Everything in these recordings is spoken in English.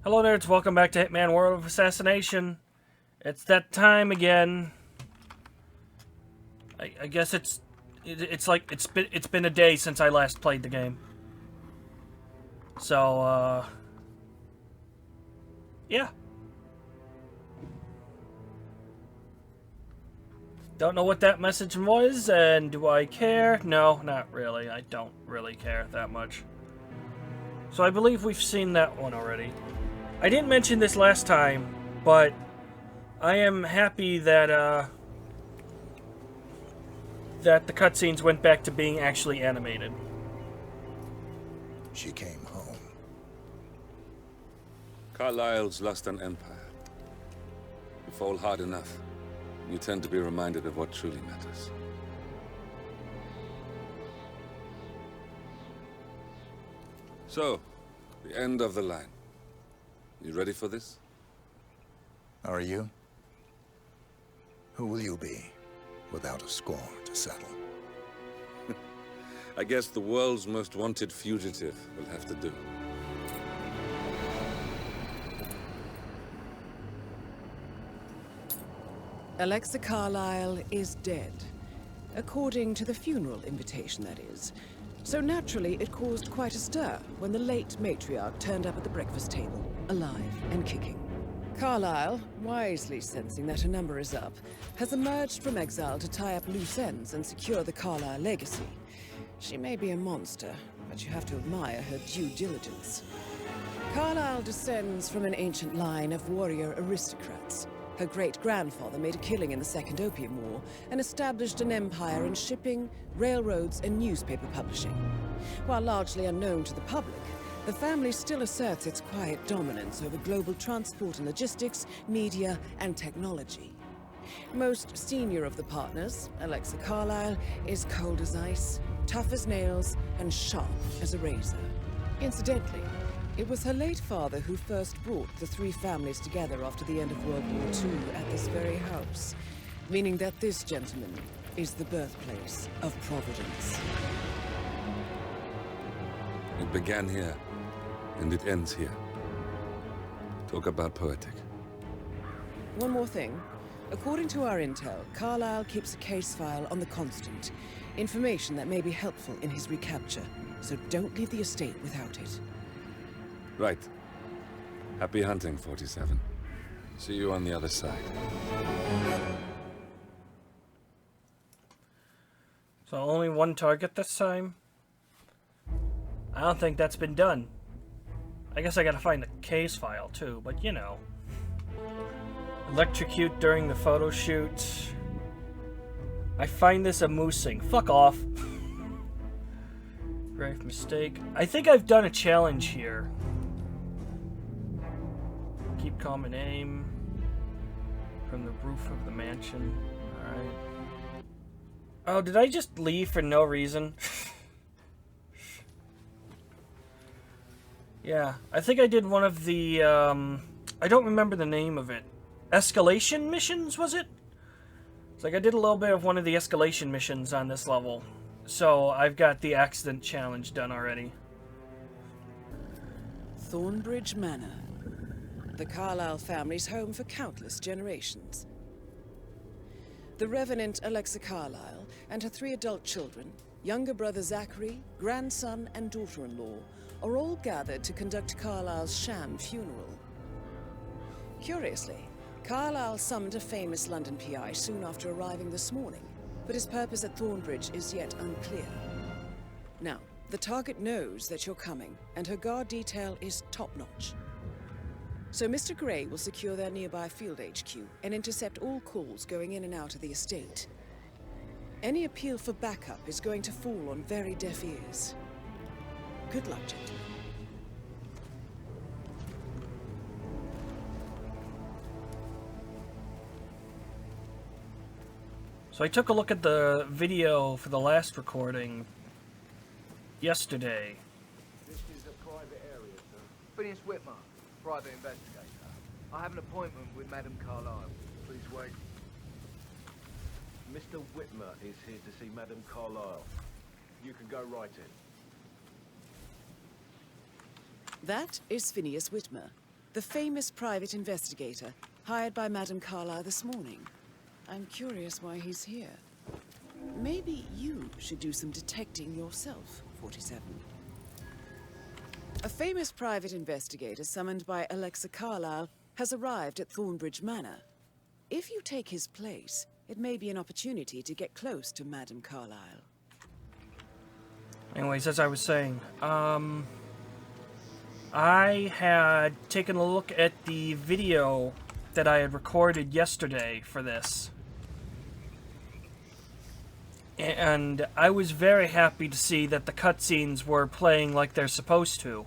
Hello nerds, welcome back to Hitman World of Assassination. It's that time again. I guess it's been a day since I last played the game. So yeah. Don't know what that message was, and do I care? No, not really. I don't really care that much. So I believe we've seen that one already. I didn't mention this last time, but I am happy that that the cutscenes went back to being actually animated. She came home. Carlyle's lost an empire. You fall hard enough, you tend to be reminded of what truly matters. So, the end of the line. You ready for this? Are you? Who will you be, without a score to settle? I guess the world's most wanted fugitive will have to do. Alexa Carlyle is dead. According to the funeral invitation, that is. So naturally, it caused quite a stir when the late matriarch turned up at the breakfast table, alive and kicking. Carlyle, wisely sensing that her number is up, has emerged from exile to tie up loose ends and secure the Carlyle legacy. She may be a monster, but you have to admire her due diligence. Carlyle descends from an ancient line of warrior aristocrats. Her great-grandfather made a killing in the Second Opium War and established an empire in shipping, railroads, and newspaper publishing. While largely unknown to the public, the family still asserts its quiet dominance over global transport and logistics, media, and technology. Most senior of the partners, Alexa Carlyle, is cold as ice, tough as nails, and sharp as a razor. Incidentally, it was her late father who first brought the three families together after the end of World War II at this very house, meaning that this gentleman is the birthplace of Providence. It began here, and it ends here. Talk about poetic. One more thing. According to our intel, Carlyle keeps a case file on the Constant. Information that may be helpful in his recapture, so don't leave the estate without it. Right. Happy hunting, 47. See you on the other side. So only one target this time? I don't think that's been done. I guess I gotta find the case file too, but you know. Electrocute during the photo shoot. I find this amusing. Fuck off. Grave mistake. I think I've done a challenge here. Keep calm and aim. From the roof of the mansion. Alright. Oh, did I just leave for no reason? Yeah, I think I did one of the, I don't remember the name of it. Escalation missions, was it? It's like I did a little bit of one of the escalation missions on this level. So I've got the accident challenge done already. Thornbridge Manor. The Carlyle family's home for countless generations. The Revenant Alexa Carlyle and her 3 adult children, younger brother Zachary, grandson, and daughter-in-law, are all gathered to conduct Carlyle's sham funeral. Curiously, Carlyle summoned a famous London PI soon after arriving this morning, but his purpose at Thornbridge is yet unclear. Now, the target knows that you're coming, and her guard detail is top-notch. So Mr. Gray will secure their nearby field HQ and intercept all calls going in and out of the estate. Any appeal for backup is going to fall on very deaf ears. Good luck, gentlemen. So I took a look at the video for the last recording yesterday. This is a private area, sir. Phineas Whitmer, private investigator. I have an appointment with Madame Carlyle. Please wait. Mr. Whitmer is here to see Madame Carlyle. You can go right in. That is Phineas Whitmer, The famous private investigator, hired by Madame Carlyle this morning. I'm curious why he's here. Maybe you should do some detecting yourself, 47. A famous private investigator summoned by Alexa Carlyle has arrived at Thornbridge Manor. If you take his place, it may be an opportunity to get close to Madame Carlyle. Anyways, as I was saying, I had taken a look at the video that I had recorded yesterday for this. And I was very happy to see that the cutscenes were playing like they're supposed to.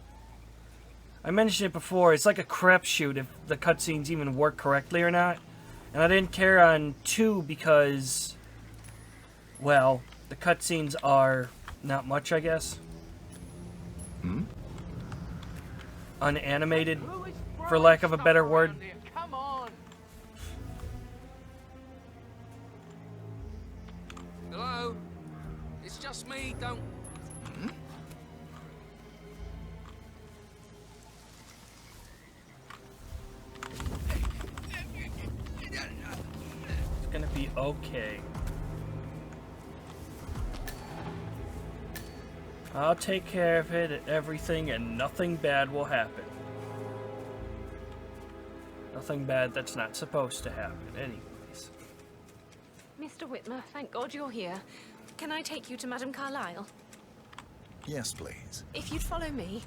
I mentioned it before, it's like a crapshoot if the cutscenes even work correctly or not. And I didn't care on 2 because, well, the cutscenes are not much, I guess. Unanimated, for lack of a better word. Come on! Hello? It's just me, don't... It's gonna be okay. I'll take care of it and everything, and nothing bad will happen. Nothing bad that's not supposed to happen, anyways. Mr. Whitmer, thank God you're here. Can I take you to Madame Carlyle? Yes, please. If you'd follow me.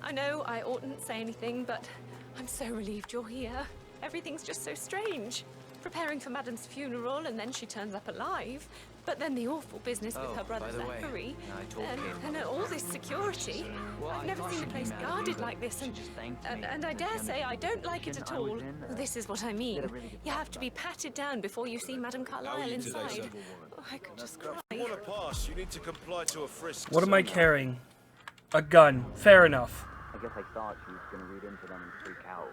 I know I oughtn't say anything, but I'm so relieved you're here. Everything's just so strange. Preparing for Madame's funeral, and then she turns up alive. But then the awful business with her brother Zachary, and all this security. I've never seen a place guarded like this, and I dare say I don't like it at all. This is what I mean. You have to be patted down before you see Madame Carlyle inside. Oh, I could just cry. You want to pass, you need to comply to a frisk. What am I carrying? A gun. Fair enough. I guess I thought she was going to read into them and freak out.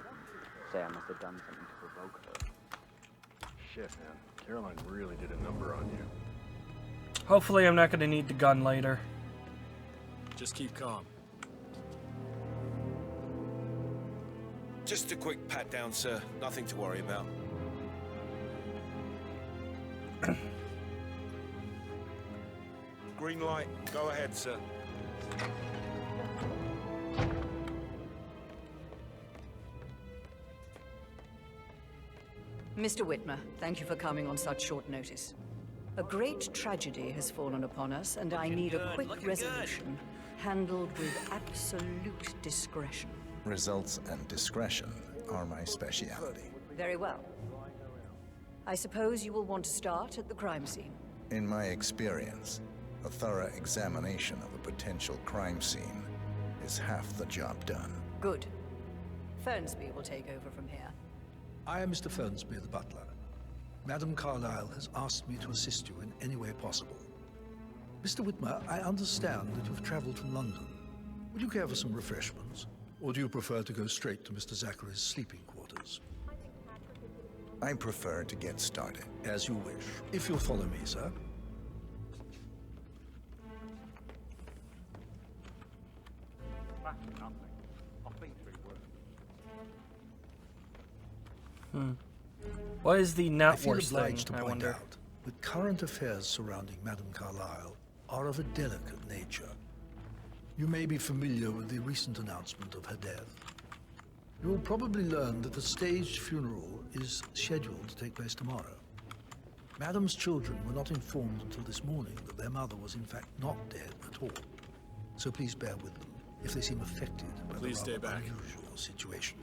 Say I must have done something to provoke her. Shit, man. Caroline really did a number on you. Hopefully I'm not going to need the gun later. Just keep calm. Just a quick pat down, sir. Nothing to worry about. Green light. Go ahead, sir. Mr. Whitmer, thank you for coming on such short notice. A great tragedy has fallen upon us, and I need a quick resolution, handled with absolute discretion. Results and discretion are my speciality. Very well. I suppose you will want to start at the crime scene. In my experience, a thorough examination of a potential crime scene is half the job done. Good. Fernsby will take over from here. I am Mr. Fernsby, the butler. Madame Carlyle has asked me to assist you in any way possible. Mr. Whitmer, I understand that you've traveled from London. Would you care for some refreshments? Or do you prefer to go straight to Mr. Zachary's sleeping quarters? I prefer to get started. As you wish. If you'll follow me, sir. What is the I not feel worst thing, obliged to I point wonder? out that current affairs surrounding Madame Carlyle are of a delicate nature. You may be familiar with the recent announcement of her death. You will probably learn that the staged funeral is scheduled to take place tomorrow. Madame's children were not informed until this morning that their mother was in fact not dead at all. So please bear with them if they seem affected by the rather unusual situation.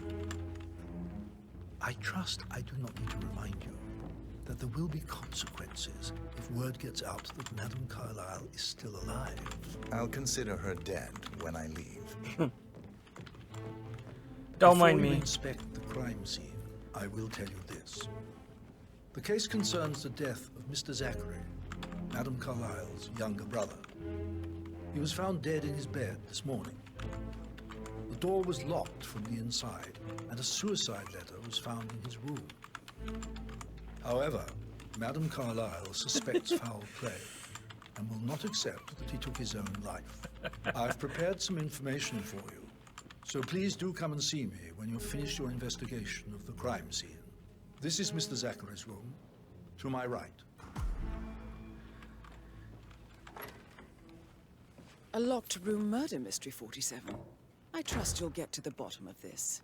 I trust I do not need to remind you that there will be consequences if word gets out that Madame Carlyle is still alive. I'll consider her dead when I leave. Don't mind Before you me. inspect the crime scene, I will tell you this. The case concerns the death of Mr. Zachary, Madame Carlyle's younger brother. He was found dead in his bed this morning. The door was locked from the inside, and a suicide letter was found in his room. However, Madame Carlyle suspects foul play. and will not accept that he took his own life. I've prepared some information for you, so please do come and see me when you've finished your investigation of the crime scene. This is Mr. Zachary's room, to my right. A locked room murder mystery, 47. I trust you'll get to the bottom of this.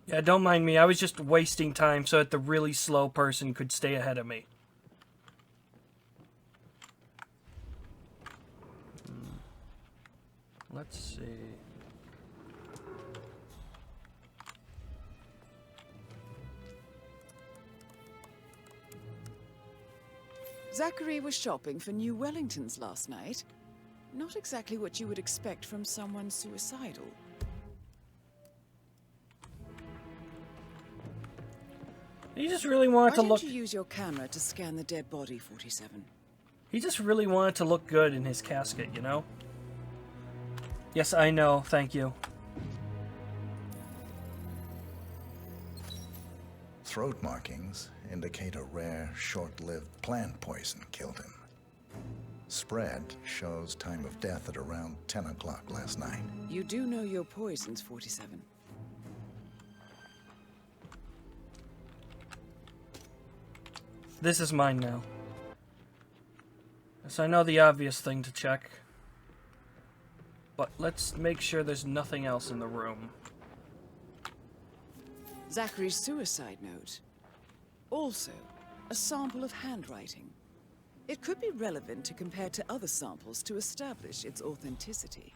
Yeah, don't mind me. I was just wasting time so that the really slow person could stay ahead of me. Let's see. Zachary was shopping for new Wellingtons last night. Not exactly what you would expect from someone suicidal. He just really wanted to Why look... don't you use your camera to scan the dead body, 47? He just really wanted to look good in his casket, you know? Yes, I know. Thank you. Throat markings indicate a rare, short-lived plant poison killed him. Spread shows time of death at around 10 o'clock last night. You do know your poisons, 47. This is mine now. Yes, I know the obvious thing to check. But let's make sure there's nothing else in the room. Zachary's suicide note. Also, a sample of handwriting. It could be relevant to compare to other samples to establish its authenticity.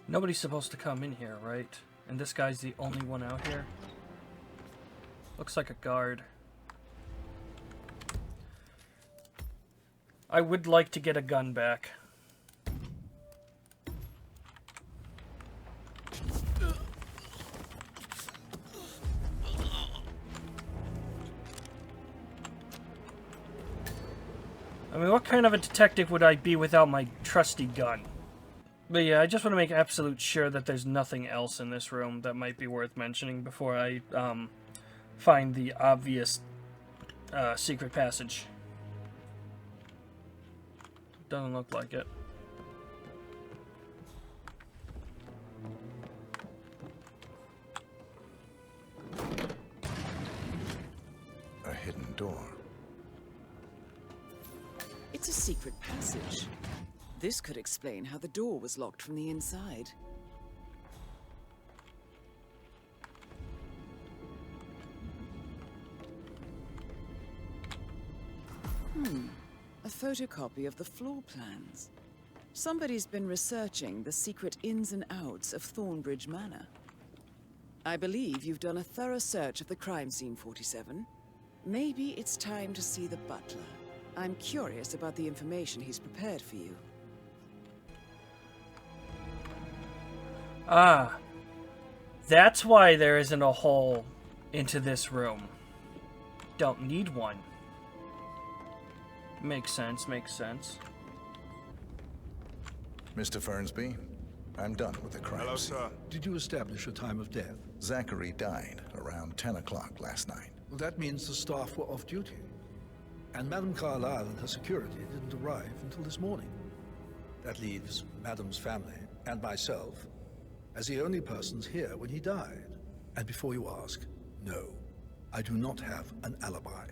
Nobody's supposed to come in here, right? And this guy's the only one out here? Looks like a guard. I would like to get a gun back. I mean, what kind of a detective would I be without my trusty gun? But yeah, I just want to make absolute sure that there's nothing else in this room that might be worth mentioning before I find the obvious secret passage. Doesn't look like it. A hidden door. It's a secret passage. This could explain how the door was locked from the inside. A photocopy of the floor plans. Somebody's been researching the secret ins and outs of Thornbridge Manor. I believe you've done a thorough search of the crime scene, 47. Maybe it's time to see the butler. I'm curious about the information he's prepared for you. Ah. That's why there isn't a hole into this room. Don't need one. Makes sense, makes sense. Mr. Fernsby, I'm done with the crime Hello, scene. sir. Did you establish a time of death? Zachary died around 10 o'clock last night. Well, that means the staff were off duty. And Madame Carlyle and her security didn't arrive until this morning. That leaves Madame's family and myself as the only persons here when he died. And before you ask, no, I do not have an alibi.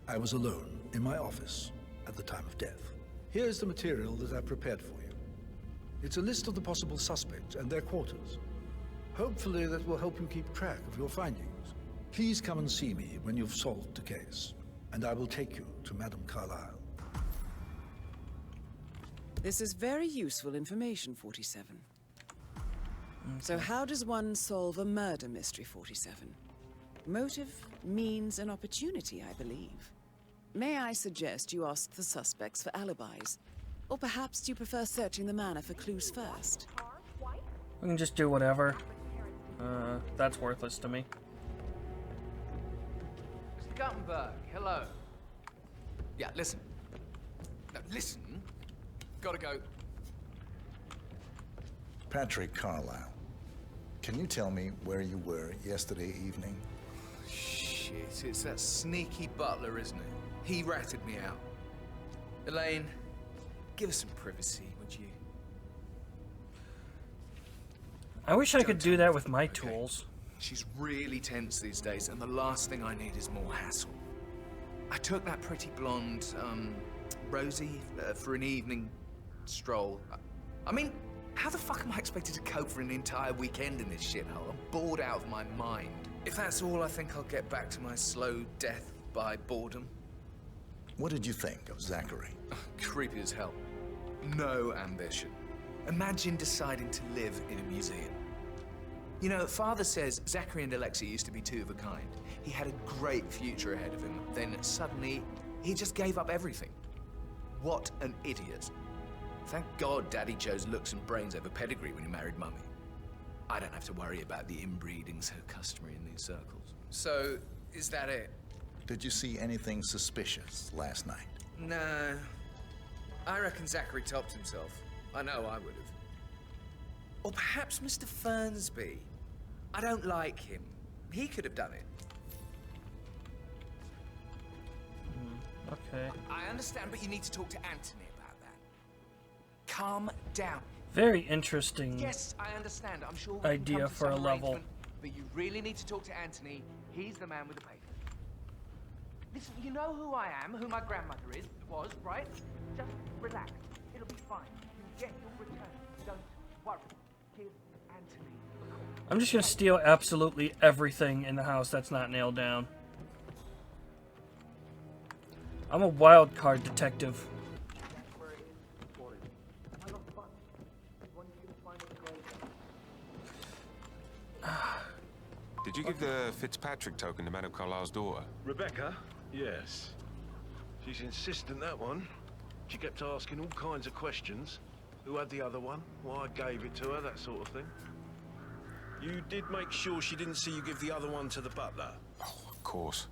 I was alone in my office at the time of death. Here's the material that I've prepared for you. It's a list of the possible suspects and their quarters. Hopefully that will help you keep track of your findings. Please come and see me when you've solved the case, and I will take you to Madame Carlyle. This is very useful information, 47. So how does one solve a murder mystery, 47? Motive, means, and opportunity, I believe. May I suggest you ask the suspects for alibis? Or perhaps do you prefer searching the manor for clues first? We can just do whatever. That's worthless to me. Mr. Guttenberg, hello. Yeah, listen. No, listen. Gotta go. Patrick Carlyle, can you tell me where you were yesterday evening? Shh. Shit, it's that sneaky butler, isn't it? He ratted me out. Elaine, give us some privacy, would you? I wish I could do that with my tools. She's really tense these days, and the last thing I need is more hassle. I took that pretty blonde, Rosie, for an evening stroll. I mean, how the fuck am I expected to cope for an entire weekend in this shithole? I'm bored out of my mind. If that's all, I think I'll get back to my slow death by boredom. What did you think of Zachary? Creepy as hell. No ambition. Imagine deciding to live in a museum. You know, Father says Zachary and Alexei used to be two of a kind. He had a great future ahead of him. Then suddenly, he just gave up everything. What an idiot. Thank God Daddy chose looks and brains over pedigree when he married Mummy. I don't have to worry about the inbreeding so customary in these circles. So, is that it? Did you see anything suspicious last night? No. I reckon Zachary topped himself. I know I would have. Or perhaps Mr. Fernsby. I don't like him. He could have done it. Okay. I understand, but you need to talk to Anthony about that. Calm down. Very interesting. Yes, I understand. I'm sure idea for a level. But you really need to talk to Anthony. He's the man with the papers. Listen, you know who I am, who my grandmother was, right? Just relax. It'll be fine. You'll get your return. Don't worry. Give Anthony a call. I'm just gonna steal absolutely everything in the house that's not nailed down. I'm a wild card detective. Did you give the Fitzpatrick token to Madame Carlyle's daughter? Rebecca? Yes. She's insistent, that one. She kept asking all kinds of questions. Who had the other one? Why I gave it to her, that sort of thing. You did make sure she didn't see you give the other one to the butler? Oh, of course.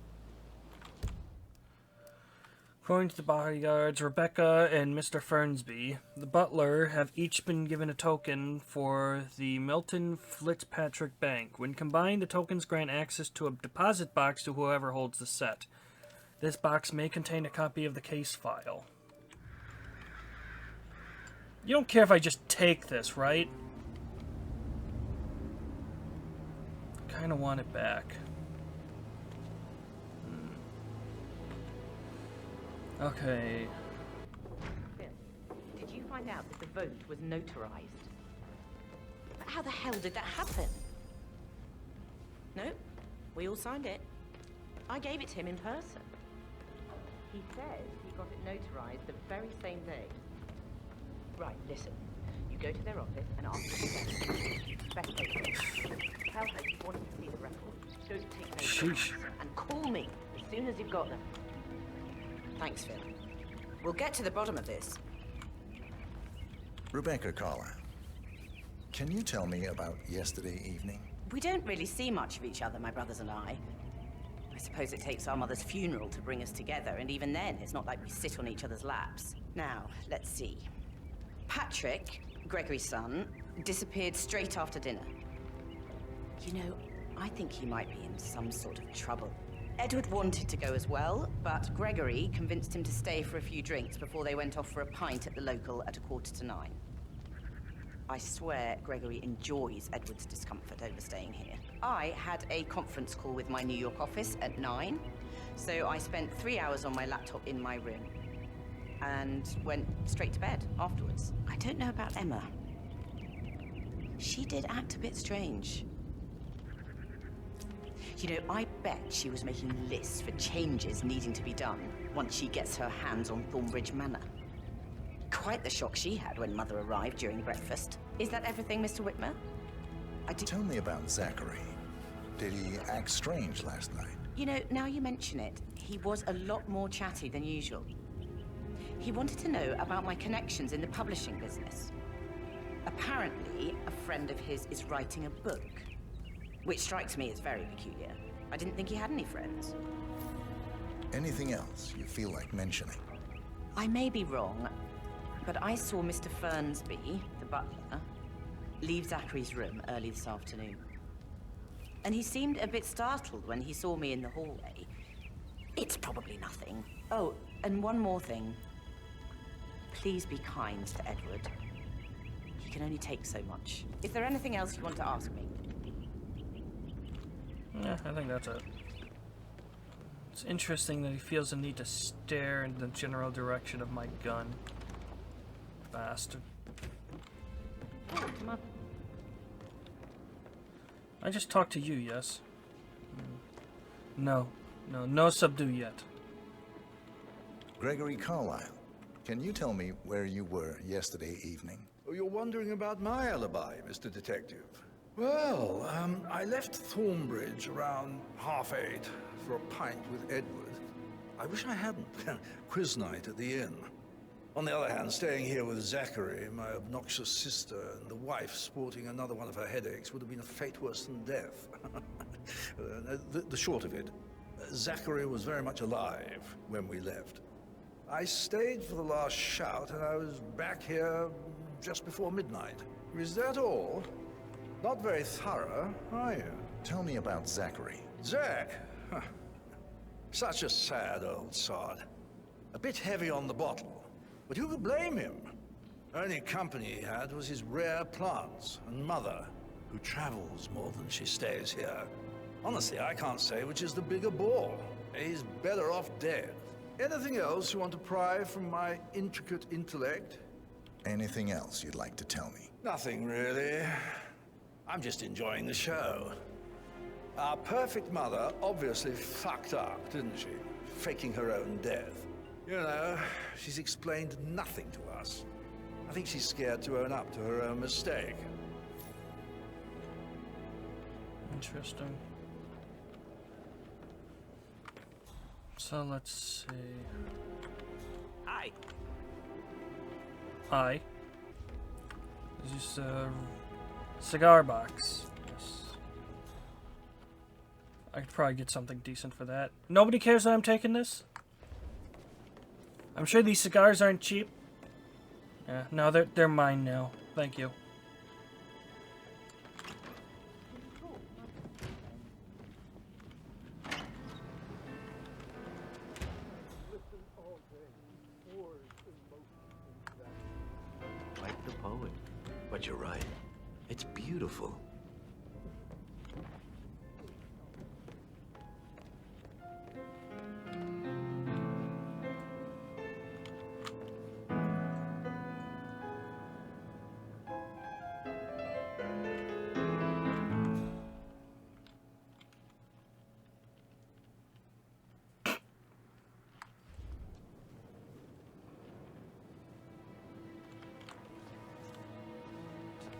According to the bodyguards, Rebecca and Mr. Fernsby, the butler, have each been given a token for the Milton Fitzpatrick Bank. When combined, the tokens grant access to a deposit box to whoever holds the set. This box may contain a copy of the case file. You don't care if I just take this, right? Kinda want it back. Okay. Phil, did you find out that the vote was notarized? But how the hell did that happen? No, we all signed it. I gave it to him in person. He says he got it notarized the very same day. Right, listen. You go to their office and ask for the best paper. Tell her you wanted to see the record. Don't take notes. And call me as soon as you've got them. Thanks, Phil. We'll get to the bottom of this. Rebecca Carlyle, can you tell me about yesterday evening? We don't really see much of each other, my brothers and I. I suppose it takes our mother's funeral to bring us together, and even then, it's not like we sit on each other's laps. Now, let's see. Patrick, Gregory's son, disappeared straight after dinner. You know, I think he might be in some sort of trouble. Edward wanted to go as well, but Gregory convinced him to stay for a few drinks before they went off for a pint at the local at 9:15. I swear Gregory enjoys Edward's discomfort over staying here. I had a conference call with my New York office at 9, so I spent 3 hours on my laptop in my room and went straight to bed afterwards. I don't know about Emma. She did act a bit strange. You know, I bet she was making lists for changes needing to be done once she gets her hands on Thornbridge Manor. Quite the shock she had when Mother arrived during breakfast. Is that everything, Mr. Whitmer? Tell me about Zachary. Did he act strange last night? You know, now you mention it, he was a lot more chatty than usual. He wanted to know about my connections in the publishing business. Apparently, a friend of his is writing a book. Which strikes me as very peculiar. I didn't think he had any friends. Anything else you feel like mentioning? I may be wrong, but I saw Mr. Fernsby, the butler, leave Zachary's room early this afternoon. and he seemed a bit startled when he saw me in the hallway. It's probably nothing. Oh, and one more thing. Please be kind to Edward. He can only take so much. Is there anything else you want to ask me? Yeah, I think that's it. It's interesting that he feels the need to stare in the general direction of my gun. Bastard. Come on. I just talked to you, yes? No. No subdue yet. Gregory Carlyle, can you tell me where you were yesterday evening? Oh, you're wondering about my alibi, Mr. Detective. Well, I left Thornbridge around 8:30 for a pint with Edward. I wish I hadn't. Quiz night at the inn. On the other hand, staying here with Zachary, my obnoxious sister, and the wife sporting another one of her headaches would have been a fate worse than death. The short of it, Zachary was very much alive when we left. I stayed for the last shout, and I was back here just before midnight. Is that all? Not very thorough, are you? Tell me about Zachary. Zach? Huh. Such a sad old sod. A bit heavy on the bottle, but who could blame him? Only company he had was his rare plants and mother, who travels more than she stays here. Honestly, I can't say which is the bigger ball. He's better off dead. Anything else you want to pry from my intricate intellect? Anything else you'd like to tell me? Nothing, really. I'm just enjoying the show. Our perfect mother obviously fucked up, didn't she? Faking her own death. You know, she's explained nothing to us. I think she's scared to own up to her own mistake. Interesting. So let's see. Hi. Hi. This is a cigar box. Yes. I could probably get something decent for that. Nobody cares that I'm taking this? I'm sure these cigars aren't cheap. Yeah, no, they're mine now. Thank you. Like the poet. But you're right. It's beautiful.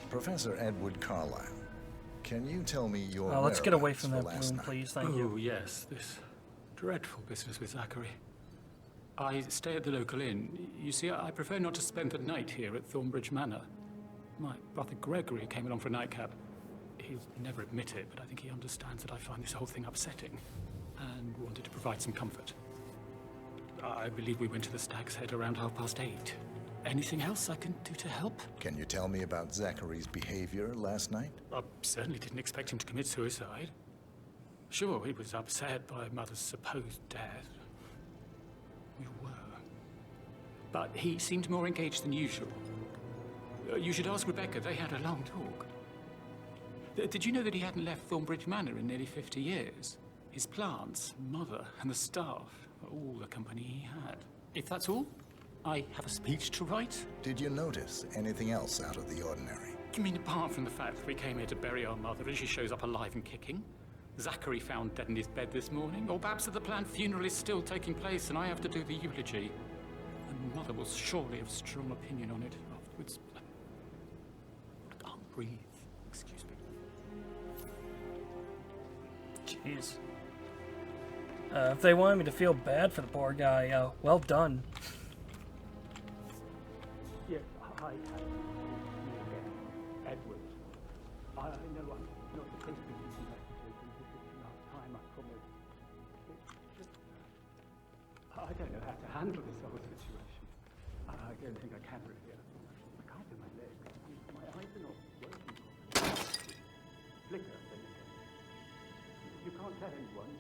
Professor Edward Carlyle, can you tell me your let's get away from that whereabouts for bloom, last please. Thank you. Oh, yes, this dreadful business with Zachary. I stay at the local inn. You see, I prefer not to spend the night here at Thornbridge Manor. My brother Gregory came along for a nightcap. He'll never admit it, but I think he understands that I find this whole thing upsetting and wanted to provide some comfort. I believe we went to the Stag's Head around 8:30. Anything else I can do to help? Can you tell me about Zachary's behavior last night? I certainly didn't expect him to commit suicide. Sure, he was upset by Mother's supposed death. We were. But he seemed more engaged than usual. You should ask Rebecca. They had a long talk. Did you know that he hadn't left Thornbridge Manor in nearly 50 years? His plants, Mother, and the staff were all the company he had. If that's all, I have a speech to write. Did you notice anything else out of the ordinary? You mean apart from the fact that we came here to bury our mother and she shows up alive and kicking? Zachary found dead in his bed this morning? Or perhaps that the planned funeral is still taking place and I have to do the eulogy? And Mother will surely have a strong opinion on it afterwards. I can't breathe. Excuse me. Jeez. If they wanted me to feel bad for the poor guy, well done. Yes, hi, Edward. I know I'm not supposed to be using messages, and this is the last time, I promise. It's just... I don't know how to handle this whole situation. I don't think I can really. I can't do my legs. My eyes are not working properly. Flicker, then again. tell anyone.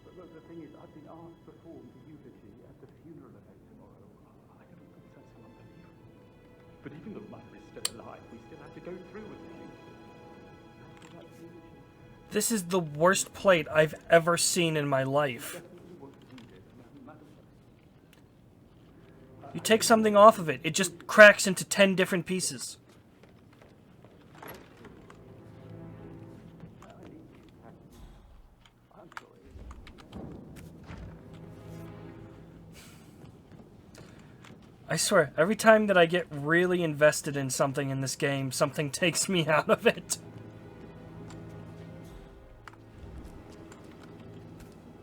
But look, the thing is, I've been asked to perform the eulogy at the funeral event tomorrow. I don't know if that's unbelievable. But even though Mother is still alive, we still have to go through with things. After that eulogy, This is the worst plate I've ever seen in my life. You take something off of it, it just cracks into 10 different pieces. I swear, every time that I get really invested in something in this game, something takes me out of it.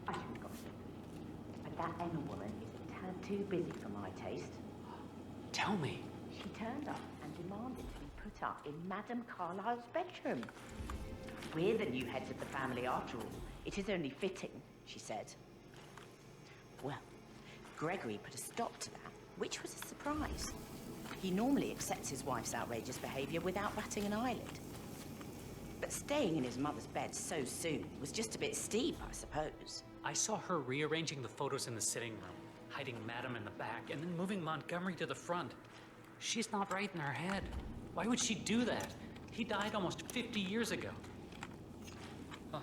I should have got it. But that Emma woman is a tad too busy for my taste. tell me. She turned up and demanded to be put up in Madame Carlyle's bedroom. We're the new heads of the family after all. It is only fitting, she said. Well, Gregory put a stop to that, which was a surprise. He normally accepts his wife's outrageous behavior without batting an eyelid. But staying in his mother's bed so soon was just a bit steep, I suppose. I saw her rearranging the photos in the sitting room, hiding Madame in the back, and then moving Montgomery to the front. She's not right in her head. Why would she do that? He died almost 50 years ago. Oh,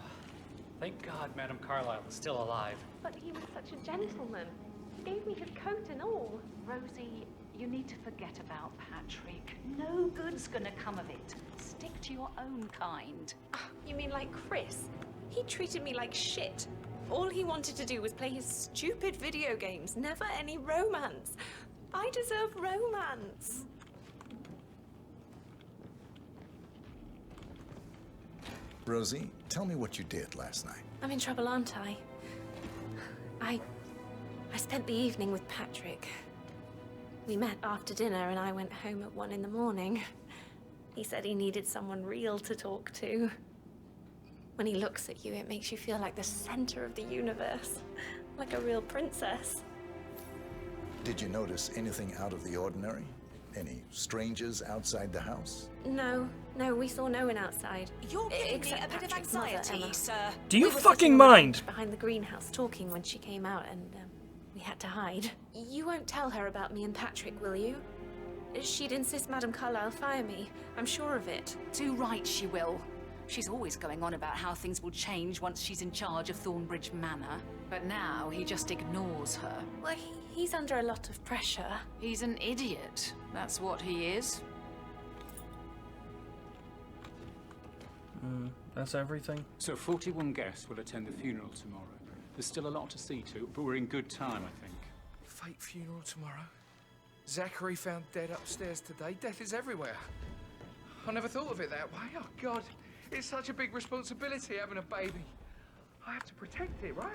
thank God Madame Carlyle is still alive. But he was such a gentleman. He gave me his coat and all. Rosie, you need to forget about Patrick. No good's gonna come of it. Stick to your own kind. You mean like Chris? He treated me like shit. All he wanted to do was play his stupid video games, never any romance. I deserve romance. Rosie, tell me what you did last night. I'm in trouble, aren't I? I spent the evening with Patrick. We met after dinner and I went home at 1 in the morning. He said he needed someone real to talk to. When he looks at you, it makes you feel like the center of the universe. Like a real princess. Did you notice anything out of the ordinary? Any strangers outside the house? No, we saw no one outside. You're giving me a bit of Patrick's mother, anxiety, Emma. sir. Do you We were fucking sitting on the mind? bench behind the greenhouse talking when she came out and we had to hide. You won't tell her about me and Patrick, will you? She'd insist Madame Carlyle fire me. I'm sure of it. Too right she will. She's always going on about how things will change once she's in charge of Thornbridge Manor. But now he just ignores her. Well, he's under a lot of pressure. He's an idiot. That's what he is. That's everything. So 41 guests will attend the funeral tomorrow. There's still a lot to see to, but we're in good time, I think. Fake funeral tomorrow. Zachary found dead upstairs today. Death is everywhere. I never thought of it that way. Oh, God. It's such a big responsibility having a baby. I have to protect it, right?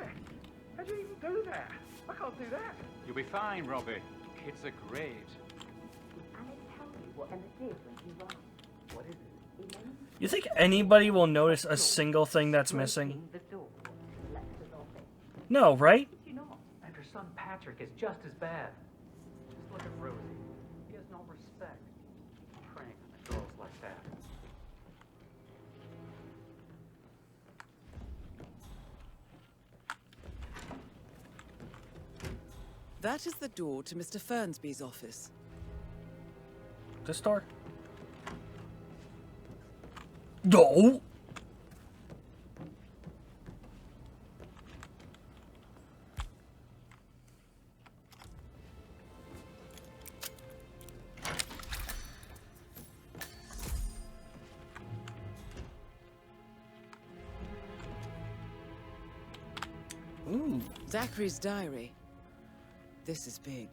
How do you even do that? I can't do that. You'll be fine, Robbie. Kids are great. Alex tell you what Emma did when she ran? What is it? You think anybody will notice a single thing that's missing? No, right? You know, and her son Patrick is just as bad. Just look at Rosie. He has no respect. Preying on the girls like that. That is the door to Mr. Fernsby's office. This door? No! Ooh. Zachary's diary. This is big.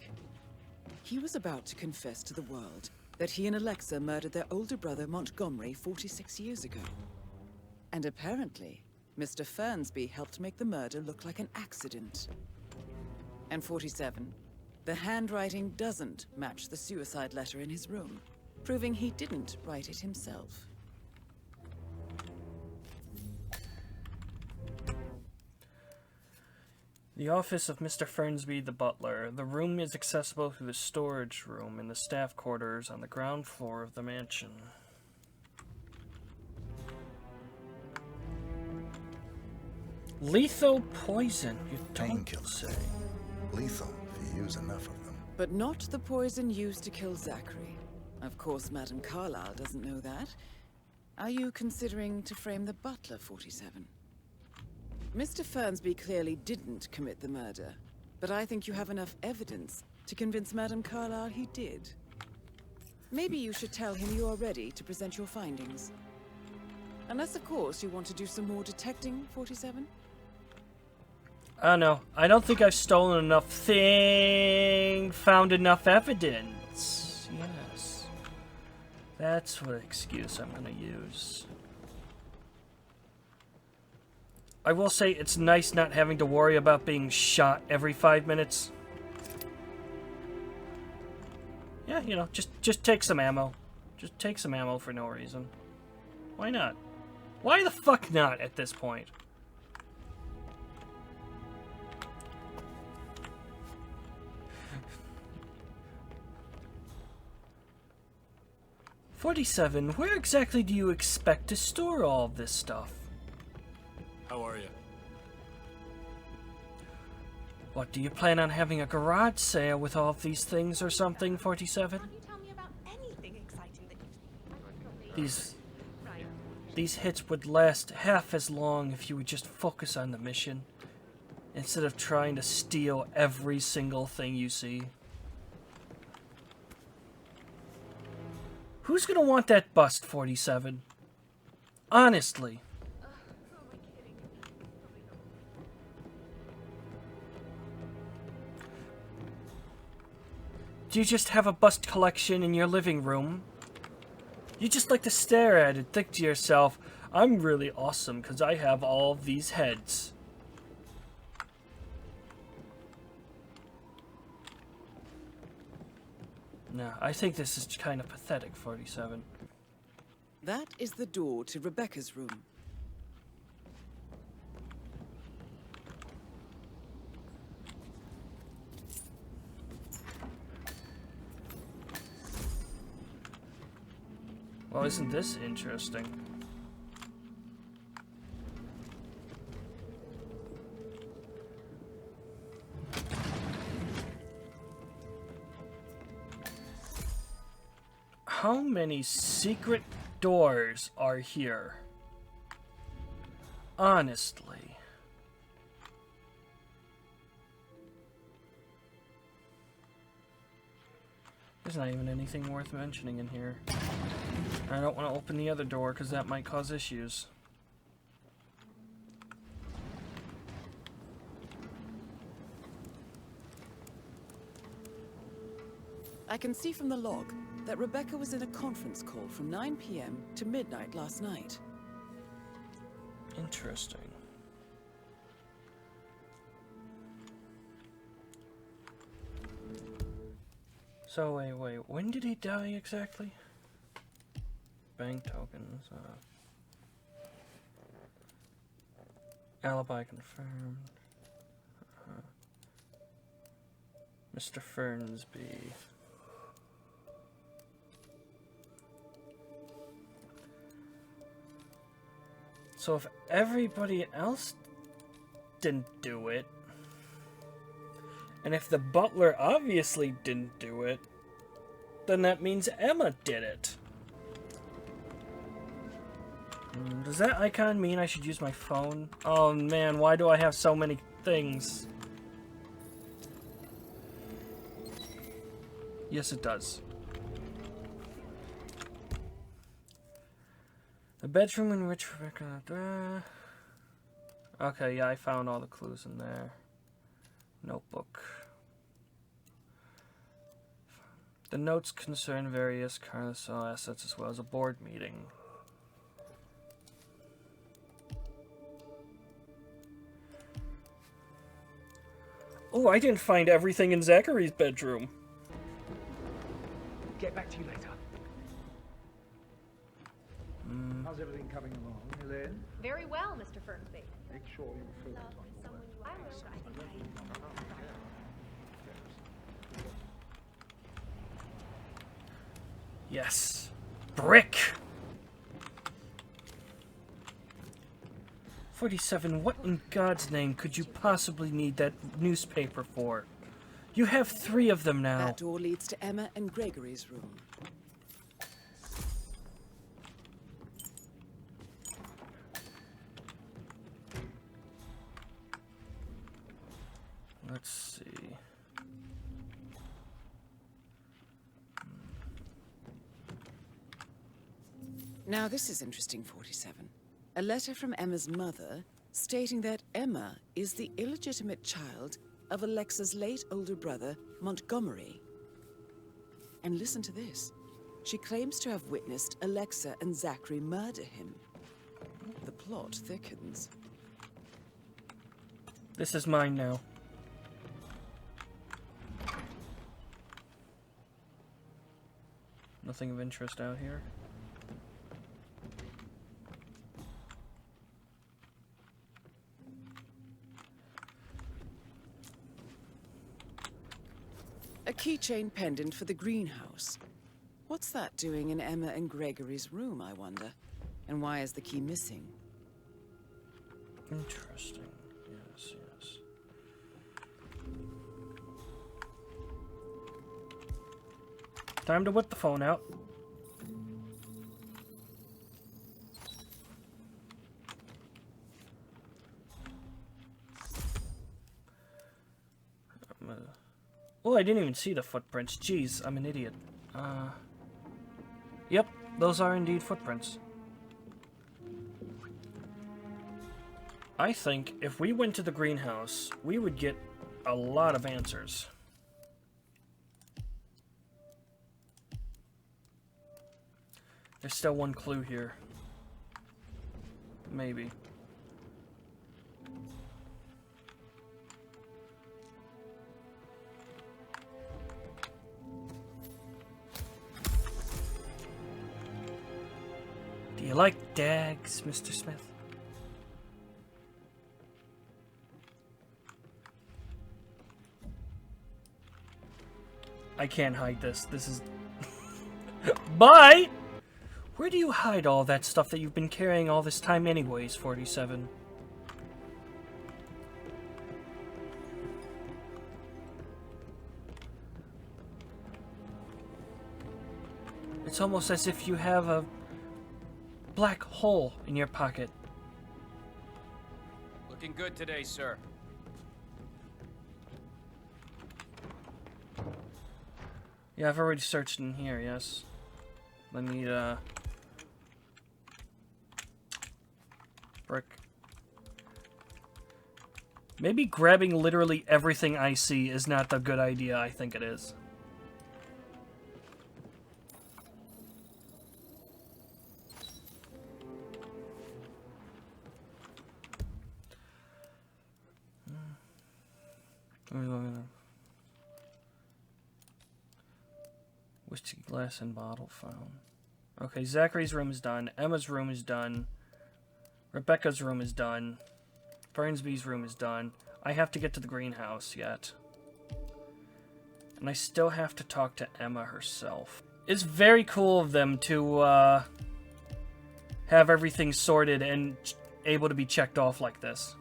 He was about to confess to the world that he and Alexa murdered their older brother Montgomery 46 years ago. And apparently, Mr. Fernsby helped make the murder look like an accident. And 47, the handwriting doesn't match the suicide letter in his room, proving he didn't write it himself. The office of Mr. Fernsby the butler. The room is accessible through the storage room in the staff quarters on the ground floor of the mansion. Lethal poison, you don't Painkillers say. Lethal if you use enough of them. But not the poison used to kill Zachary. Of course, Madame Carlyle doesn't know that. Are you considering to frame the butler, 47? Mr. Fernsby clearly didn't commit the murder, but I think you have enough evidence to convince Madame Carlyle he did. Maybe you should tell him you are ready to present your findings. Unless, of course, you want to do some more detecting, 47? I don't know. I don't think I've stolen enough found enough evidence. Yes. That's what excuse I'm gonna use. I will say it's nice not having to worry about being shot every 5 minutes. Yeah, you know, just take some ammo. Just take some ammo for no reason. Why not? Why the fuck not at this point? "47, where exactly do you expect to store all of this stuff?" How are you? What, do you plan on having a garage sale with all of these things or something, 47? These hits would last half as long if you would just focus on the mission, instead of trying to steal every single thing you see. Who's gonna want that bust, 47? Honestly. Do you just have a bust collection in your living room? You just like to stare at it, think to yourself, I'm really awesome because I have all of these heads. No, I think this is kind of pathetic, 47. That is the door to Rebecca's room. Well, isn't this interesting? How many secret doors are here? Honestly. There's not even anything worth mentioning in here. I don't want to open the other door because that might cause issues. I can see from the log that Rebecca was in a conference call from 9 p.m. to midnight last night. Interesting. So wait, when did he die exactly? Bank tokens, alibi confirmed. Mr. Fernsby. So if everybody else didn't do it, and if the butler obviously didn't do it, then that means Emma did it. Does that icon mean I should use my phone? Oh man, why do I have so many things? Yes, it does. The bedroom in which Rebecca... Okay, yeah, I found all the clues in there. Notebook. The notes concern various Carlisle assets as well as a board meeting. Oh, I didn't find everything in Zachary's bedroom. Get back to you later. How's everything coming along, Elaine? Very well, Mr. Fernsby. Make sure you focus on your work. I will. Yes. Brick! 47, what in God's name could you possibly need that newspaper for? You have 3 of them now. That door leads to Emma and Gregory's room. Let's see. Now this is interesting, 47. A letter from Emma's mother stating that Emma is the illegitimate child of Alexa's late older brother, Montgomery. And listen to this. She claims to have witnessed Alexa and Zachary murder him. The plot thickens. This is mine now. Nothing of interest out here. A keychain pendant for the greenhouse. What's that doing in Emma and Gregory's room, I wonder? And why is the key missing? Interesting. Yes, yes. Time to whip the phone out. Oh, I didn't even see the footprints. Jeez, I'm an idiot. Yep, those are indeed footprints. I think if we went to the greenhouse, we would get a lot of answers. There's still one clue here. Maybe. Do you like dags, Mr. Smith? I can't hide this. This is... Bye! Where do you hide all that stuff that you've been carrying all this time anyways, 47? It's almost as if you have a black hole in your pocket. Looking good today, sir. Yeah, I've already searched in here, yes. Let me, brick. Maybe grabbing literally everything I see is not the good idea I think it is. Whiskey glass and bottle found. Okay, Zachary's room is done. Emma's room is done. Rebecca's room is done. Fernsby's room is done. I have to get to the greenhouse yet. And I still have to talk to Emma herself. It's very cool of them to have everything sorted and able to be checked off like this.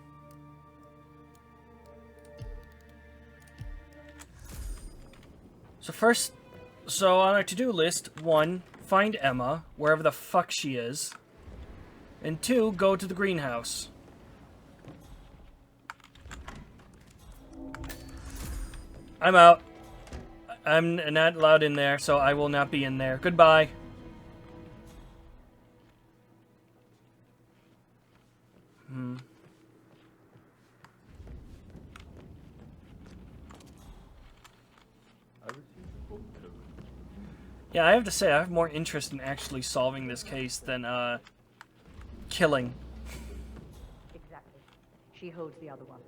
So on our to-do list, 1, find Emma, wherever the fuck she is. And 2, go to the greenhouse. I'm out. I'm not allowed in there, so I will not be in there. Goodbye. Yeah, I have to say, I have more interest in actually solving this case than, killing. Exactly. She holds the other one.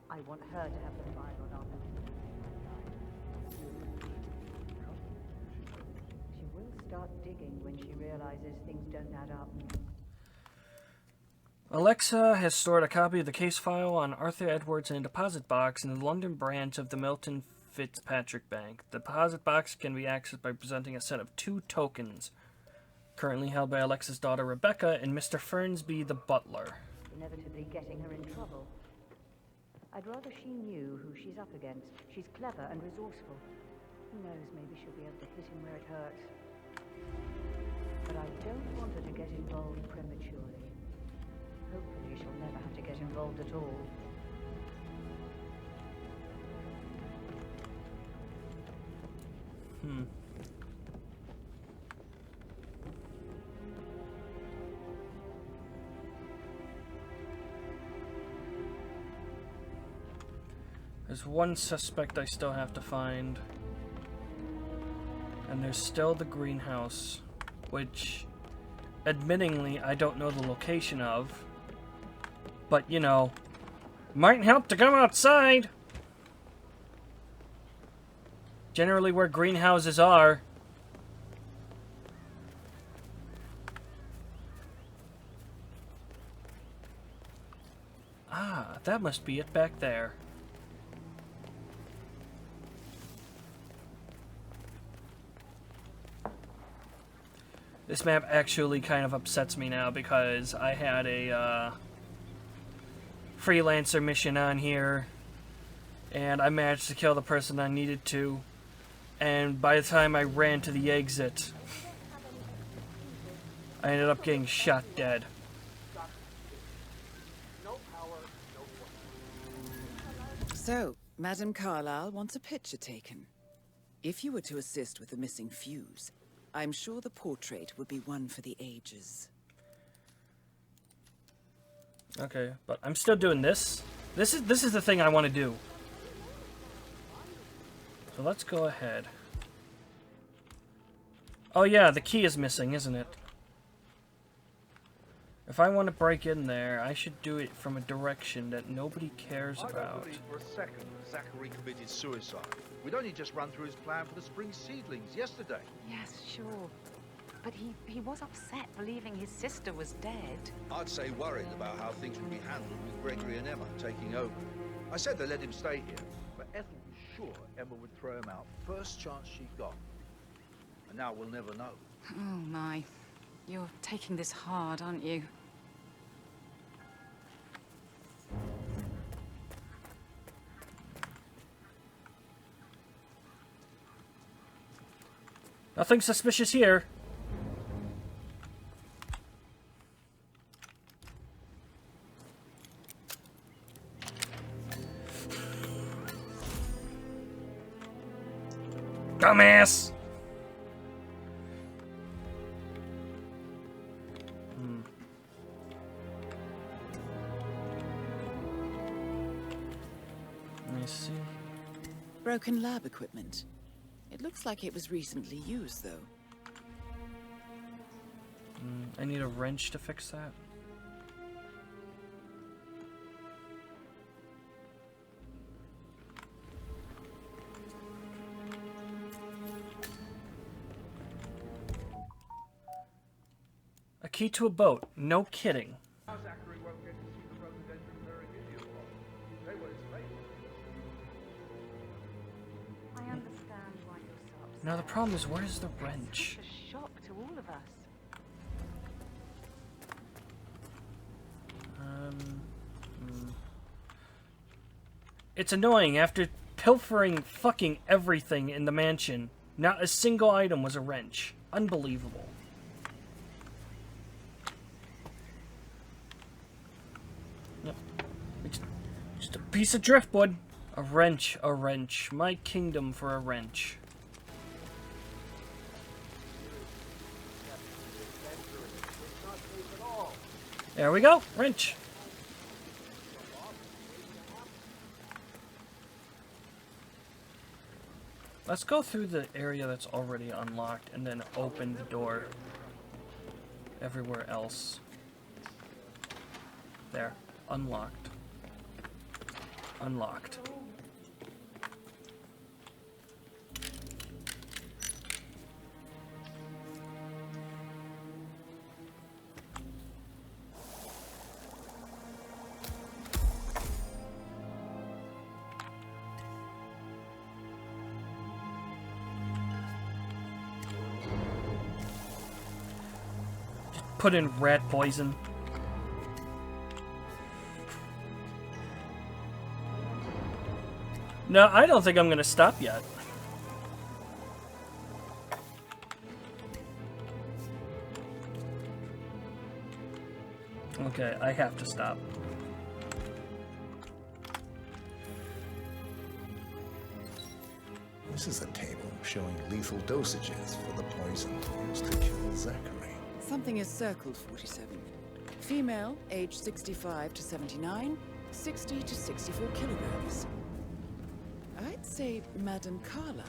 I want her to have the final answer. She will start digging when she realizes things don't add up. Alexa has stored a copy of the case file on Arthur Edwards in a deposit box in the London branch of the Milton Fitzpatrick Bank. The deposit box can be accessed by presenting a set of 2 tokens, currently held by Alexa's daughter Rebecca and Mr. Fernsby the butler. inevitably getting her in trouble. I'd rather she knew who she's up against. She's clever and resourceful. Who knows, maybe she'll be able to hit him where it hurts. But I don't want her to get involved prematurely. Hopefully she'll never have to get involved at all. There's one suspect I still have to find. And there's still the greenhouse, which, admittingly, I don't know the location of. But, you know, might help to come outside. Generally where greenhouses are. Ah, that must be it back there. This map actually kind of upsets me now because I had a freelancer mission on here and I managed to kill the person I needed to, and by the time I ran to the exit I ended up getting shot dead. So, Madame Carlyle wants a picture taken. If you were to assist with the missing fuse, I'm sure the portrait would be one for the ages. Okay, but I'm still doing this. This is the thing I want to do. So let's go ahead. Oh yeah, the key is missing, isn't it? If I want to break in there, I should do it from a direction that nobody cares about. I don't believe for a second that Zachary committed suicide. We'd only just run through his plan for the spring seedlings yesterday. Yes, sure. But he was upset believing his sister was dead. I'd say worried about how things would be handled with Gregory and Emma taking over. I said they let him stay here, but Ethel was sure Emma would throw him out first chance she got. And now we'll never know. Oh my. You're taking this hard, aren't you? Nothing suspicious here. Dumbass! Let me see. Broken lab equipment. It looks like it was recently used, though. I need a wrench to fix that. A key to a boat. No kidding. Zachary won't get to see the rhododendron very video on. They were his favorites. I understand why you're so upset. Now the problem is, where's the wrench? It's a shock to all of us. It's annoying. After pilfering fucking everything in the mansion, not a single item was a wrench. Unbelievable. Yep. It's just a piece of driftwood. A wrench, a wrench. My kingdom for a wrench. There we go. Wrench. Let's go through the area that's already unlocked and then open the door everywhere else. There. Unlocked. Unlocked. Put in rat poison. No, I don't think I'm going to stop yet. Okay, I have to stop. This is a table showing lethal dosages for the poison used to kill Zachary. Something is circled 47. Female, age 65 to 79, 60 to 64 kilograms. I'd say Madame Carlyle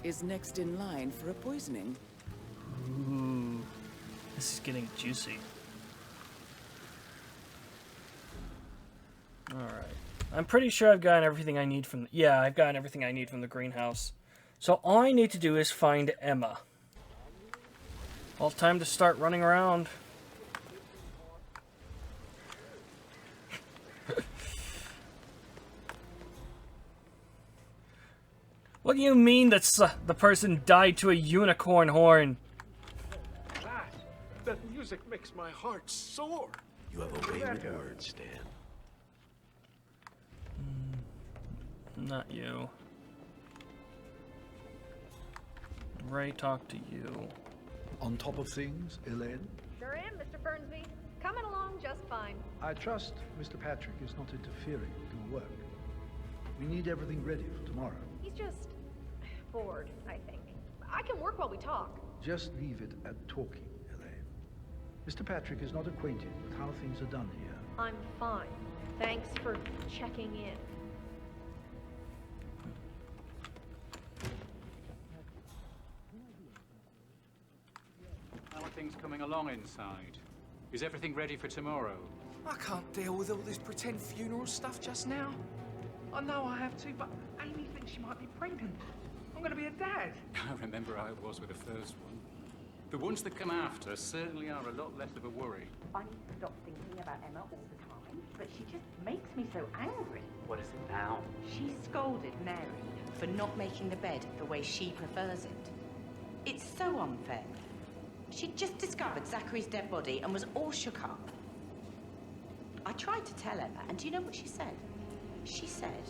is next in line for a poisoning. Ooh, this is getting juicy. Alright. I'm pretty sure I've gotten everything I need from... Yeah, I've gotten everything I need from the greenhouse. So all I need to do is find Emma. Well, time to start running around. What do you mean that the person died to a unicorn horn? That music makes my heart soar. You have a way with words, Stan. Not you. Ray, talk to you. On top of things, Elaine? Sure am, Mr. Fernsby. Coming along just fine. I trust Mr. Patrick is not interfering with your work. We need everything ready for tomorrow. He's just bored, I think. I can work while we talk. Just leave it at talking, Elaine. Mr. Patrick is not acquainted with how things are done here. I'm fine. Thanks for checking in. How are things coming along inside? Is everything ready for tomorrow? I can't deal with all this pretend funeral stuff just now. I know I have to, but Amy thinks she might be pregnant. I'm gonna be a dad. I remember how it was with the first one. The ones that come after certainly are a lot less of a worry. I need to stop thinking about Emma all the time, but she just makes me so angry. What is it now? She scolded Mary for not making the bed the way she prefers it. It's so unfair. She'd just discovered Zachary's dead body and was all shook up. I tried to tell Emma, and do you know what she said? She said,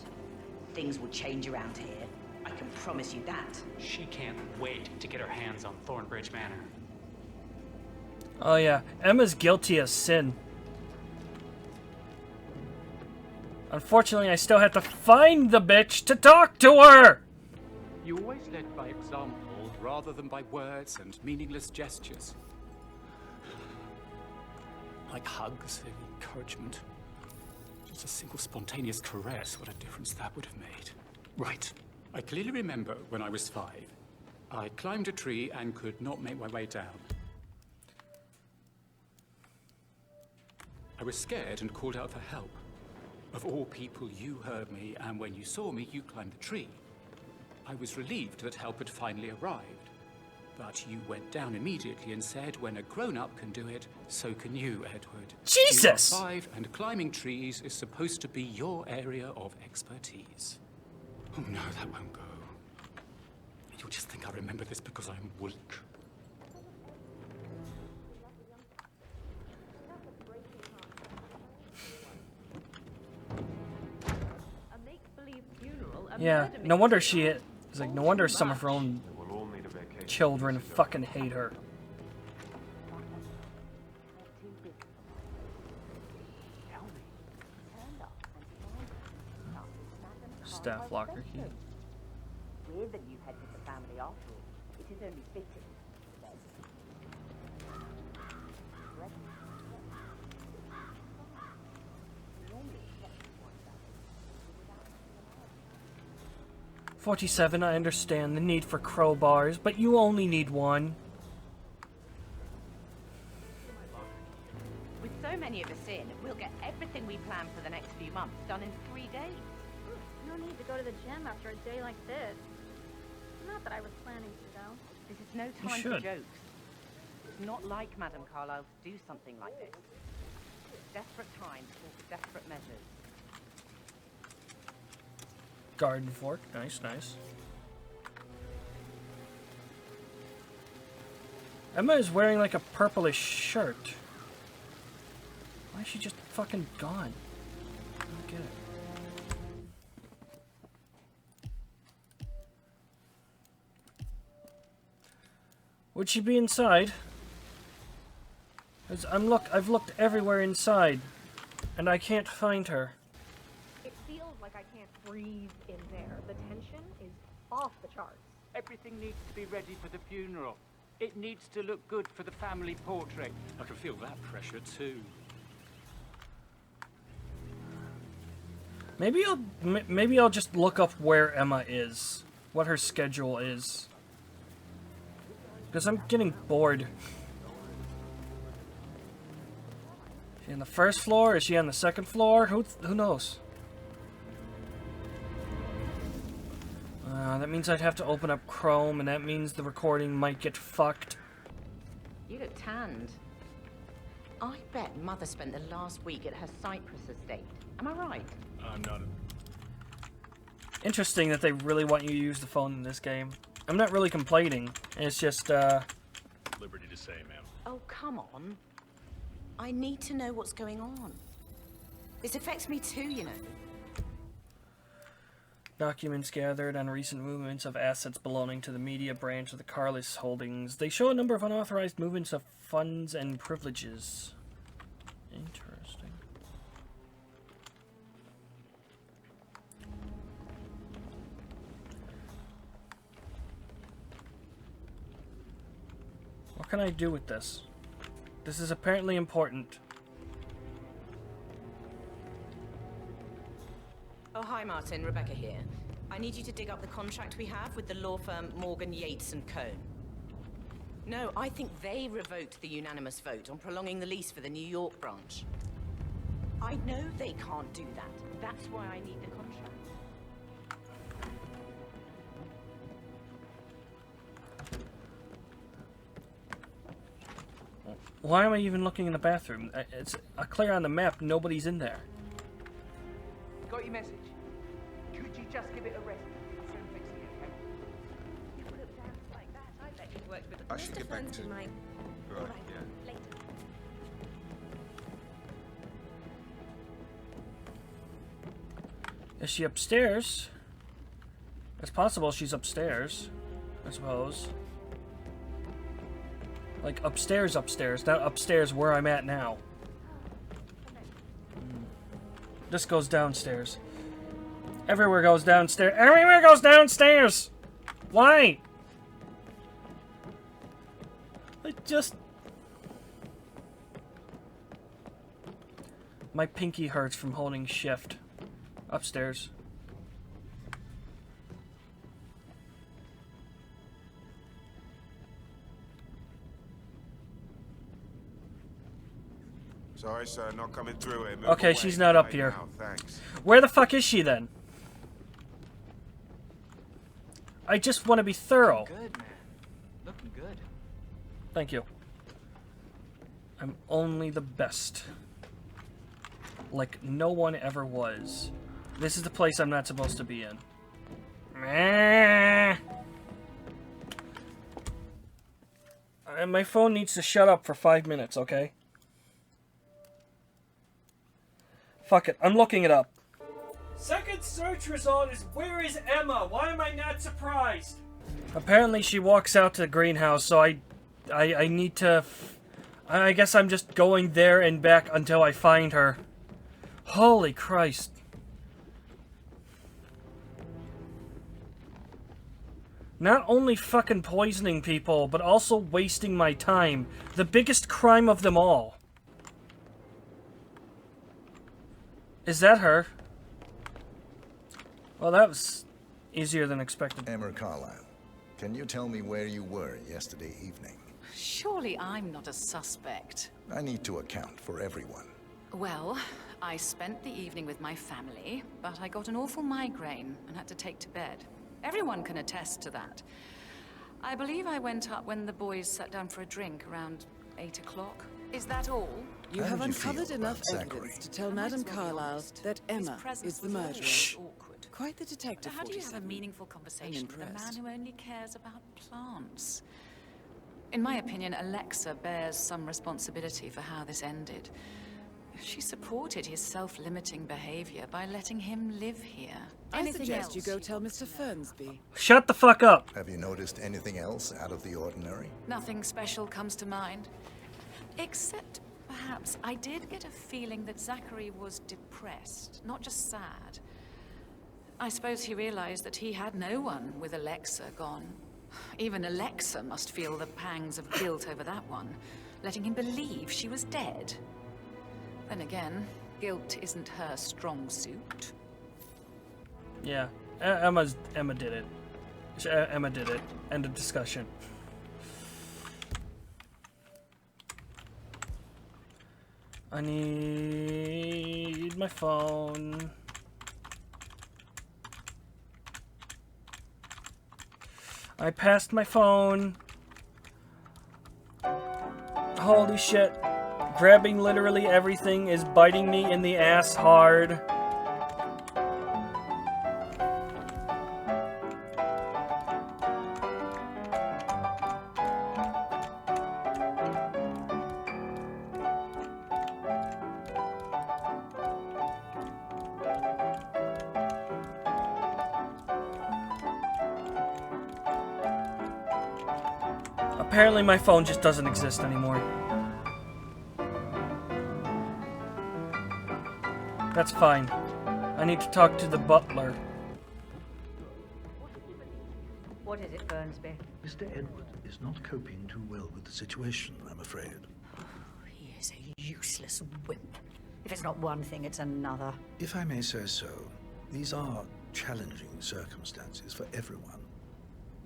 things will change around here. I can promise you that. She can't wait to get her hands on Thornbridge Manor. Oh yeah, Emma's guilty as sin. Unfortunately, I still have to find the bitch to talk to her! You always led by example rather than by words and meaningless gestures. Like hugs and encouragement. Just a simple spontaneous caress, what a difference that would have made. Right. I clearly remember when I was 5. I climbed a tree and could not make my way down. I was scared and called out for help. Of all people, you heard me, and when you saw me, you climbed the tree. I was relieved that help had finally arrived. But you went down immediately and said, when a grown-up can do it, so can you, Edward. Jesus! You are 5, and climbing trees is supposed to be your area of expertise. Oh no, that won't go. You'll just think I remember this because I'm weak. A make-believe funeral. Yeah, no wonder she... It's like, no wonder some of her own children fucking hate her. Staff locker key. Weird that you head with the family after all. It is only fitting, he says. 47, I understand the need for crowbars, but you only need one. With so many of us in, we'll get everything we plan for the next few months done in 3 days. No need to go to the gym after a day like this. Not that I was planning to, though. This is no You time for should. jokes. It's not like Madame Carlyle to do something like this. Desperate times call for desperate measures. Garden fork, nice, nice. Emma is wearing like a purplish shirt. Why is she just fucking gone? I don't get it. Would she be inside? 'Cause I've looked everywhere inside, and I can't find her. It feels like I can't breathe in there. The tension is off the charts. Everything needs to be ready for the funeral. It needs to look good for the family portrait. I can feel that pressure too. Maybe I'll just look up where Emma is, what her schedule is, because I'm getting bored. Is she on the first floor? Is she on the second floor? Who knows? That means I'd have to open up Chrome, and that means the recording might get fucked. You look tanned. I bet Mother spent the last week at her Cyprus estate. Am I right? I'm not. Interesting that they really want you to use the phone in this game. I'm not really complaining. It's just, Liberty to say, ma'am. Oh, come on. I need to know what's going on. This affects me too, you know. Documents gathered on recent movements of assets belonging to the media branch of the Carlis Holdings. They show a number of unauthorized movements of funds and privileges. Interesting. What can I do with this? This is apparently important. Oh, hi, Martin. Rebecca here. I need you to dig up the contract we have with the law firm Morgan, Yates & Cohn. No, I think they revoked the unanimous vote on prolonging the lease for the New York branch. I know they can't do that. That's why I need the contract. Why am I even looking in the bathroom? It's clear on the map, nobody's in there. Got your message? Could you just give it a rest? I'll soon fix it, okay? You would have danced like that. I bet you worked with I should get back to... my... Right, yeah. Later. Is she upstairs? It's possible she's upstairs, I suppose. Like upstairs, not upstairs where I'm at now. This goes downstairs. Everywhere goes downstairs. Everywhere goes downstairs! Why? It just... My pinky hurts from holding shift. Upstairs. Sorry, sir, not coming through here. Move Okay, away. she's not up Right here. now, thanks. Where the fuck is she then? I just want to be thorough. Good, man. Looking good. Thank you. I'm only the best. Like no one ever was. This is the place I'm not supposed to be in. My phone needs to shut up for 5 minutes, okay? Fuck it, I'm looking it up. Second search result is where is Emma? Why am I not surprised? Apparently she walks out to the greenhouse, so I need to... I guess I'm just going there and back until I find her. Holy Christ. Not only fucking poisoning people, but also wasting my time. The biggest crime of them all. Is that her? Well, that was easier than expected. Emma Carlisle, can you tell me where you were yesterday evening? Surely I'm not a suspect. I need to account for everyone. Well, I spent the evening with my family, but I got an awful migraine and had to take to bed. Everyone can attest to that. I believe I went up when the boys sat down for a drink around 8 o'clock. Is that all? You have uncovered enough evidence to tell Madame Carlisle that Emma is the murderer. Shh. Quite the detective. How do you have a meaningful conversation with a man who only cares about plants? In my opinion, Alexa bears some responsibility for how this ended. She supported his self-limiting behavior by letting him live here. I suggest you go tell Mr. Fernsby. Shut the fuck up. Have you noticed anything else out of the ordinary? Nothing special comes to mind. Except, perhaps, I did get a feeling that Zachary was depressed, not just sad. I suppose he realized that he had no one with Alexa gone. Even Alexa must feel the pangs of guilt over that one, letting him believe she was dead. Then again, guilt isn't her strong suit. Yeah, Emma did it. Emma did it. End of discussion. I need my phone. I passed my phone. Holy shit. Grabbing literally everything is biting me in the ass hard. Apparently my phone just doesn't exist anymore. That's fine. I need to talk to the butler. What is it, Fernsby? Mr. Edward is not coping too well with the situation, I'm afraid. He is a useless wimp. If it's not one thing, it's another. If I may say so, these are challenging circumstances for everyone.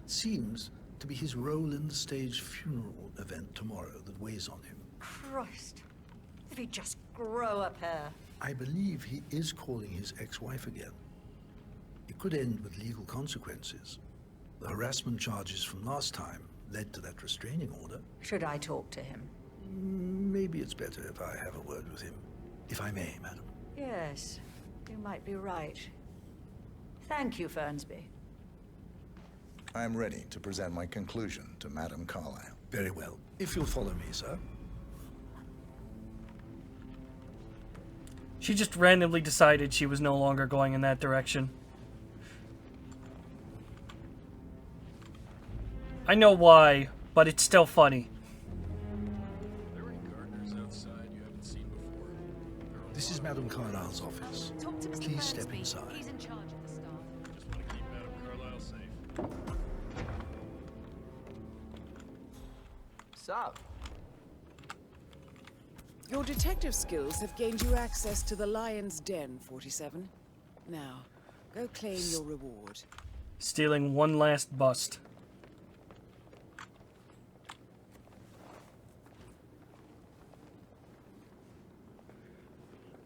It seems to be his role in the staged funeral event tomorrow that weighs on him. Christ. If he'd just grow a pair. I believe he is calling his ex-wife again. It could end with legal consequences. The harassment charges from last time led to that restraining order. Should I talk to him? Maybe it's better if I have a word with him. If I may, madam. Yes, you might be right. Thank you, Fernsby. I'm ready to present my conclusion to Madame Carlyle. Very well. If you'll follow me, sir. She just randomly decided she was no longer going in that direction. I know why, but it's still funny. Are there any gardeners outside you haven't seen before? This is Madame Carlyle's office. Talk to Mr. Please step Fernsby. inside. He's in charge of the staff. Just want to keep Madame Carlyle safe. So, Your detective skills have gained you access to the Lion's Den, 47. Now, go claim your reward. Stealing one last bust.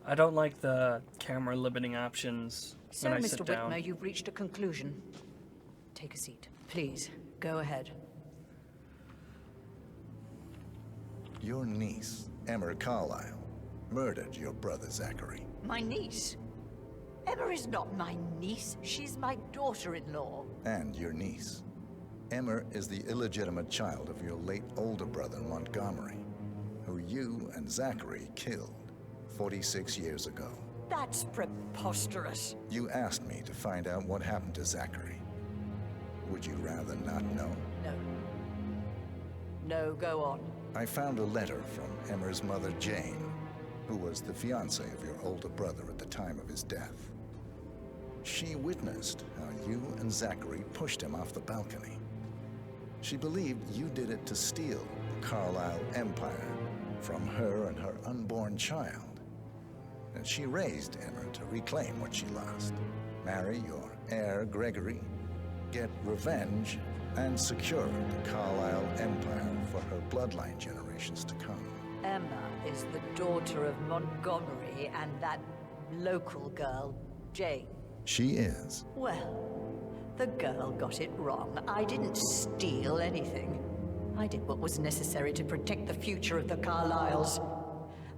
I don't like the camera limiting options So, when I Mr. sit down. Whitmer, you've reached a conclusion. Take a seat. Please, go ahead. Your niece, Emma Carlyle, murdered your brother Zachary. My niece? Emma is not my niece. She's my daughter-in-law. And your niece. Emma is the illegitimate child of your late older brother Montgomery, who you and Zachary killed 46 years ago. That's preposterous. You asked me to find out what happened to Zachary. Would you rather not know? No. No, go on. I found a letter from Emmer's mother, Jane, who was the fiancée of your older brother at the time of his death. She witnessed how you and Zachary pushed him off the balcony. She believed you did it to steal the Carlyle empire from her and her unborn child. And she raised Emmer to reclaim what she lost. Marry your heir, Gregory, get revenge, and secure the Carlyle empire for her bloodline generations to come. Emma is the daughter of Montgomery and that local girl, Jane. She is. Well, the girl got it wrong. I didn't steal anything. I did what was necessary to protect the future of the Carlyles.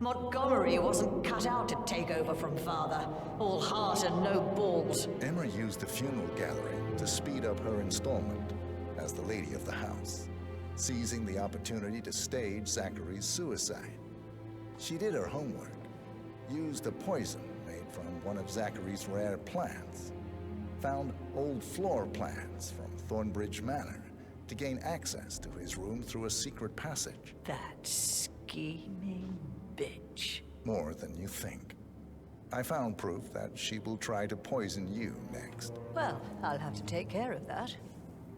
Montgomery wasn't cut out to take over from father. All heart and no balls. Emma used the funeral gallery to speed up her installment as the lady of the house, seizing the opportunity to stage Zachary's suicide. She did her homework used a poison made from one of Zachary's rare plants. Found old floor plans from Thornbridge Manor to gain access to his room through a secret passage. That scheming bitch. More than you think. I found proof that she will try to poison you next. Well, I'll have to take care of that.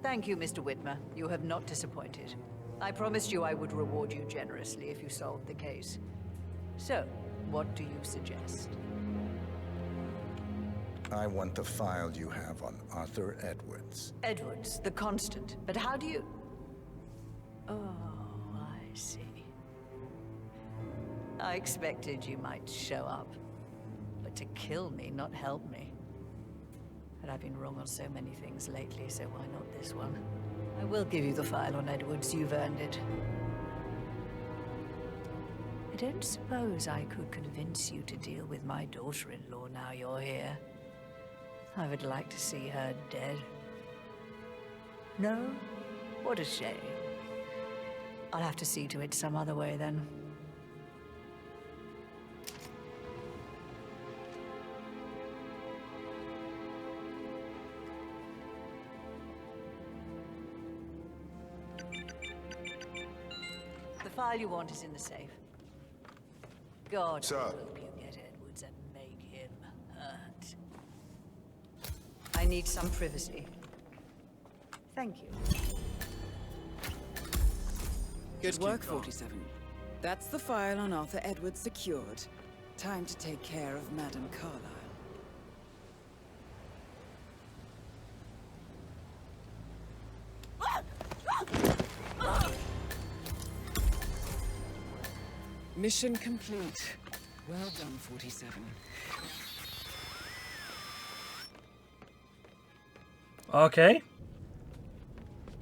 Thank you, Mr. Whitmer. You have not disappointed. I promised you I would reward you generously if you solved the case. So, what do you suggest? I want the file you have on Arthur Edwards. Edwards, the Constant. But how do you... Oh, I see. I expected you might show up. But to kill me, not help me. But I've been wrong on so many things lately, so why not this one? I will give you the file on Edwards. You've earned it. I don't suppose I could convince you to deal with my daughter-in-law now you're here. I would like to see her dead. No? What a shame. I'll have to see to it some other way then. The file you want is in the safe. God, I hope you get Edwards and make him hurt. I need some privacy. Thank you. Good work, 47. That's the file on Arthur Edwards secured. Time to take care of Madame Carlyle. Mission complete. Well done, 47. Okay.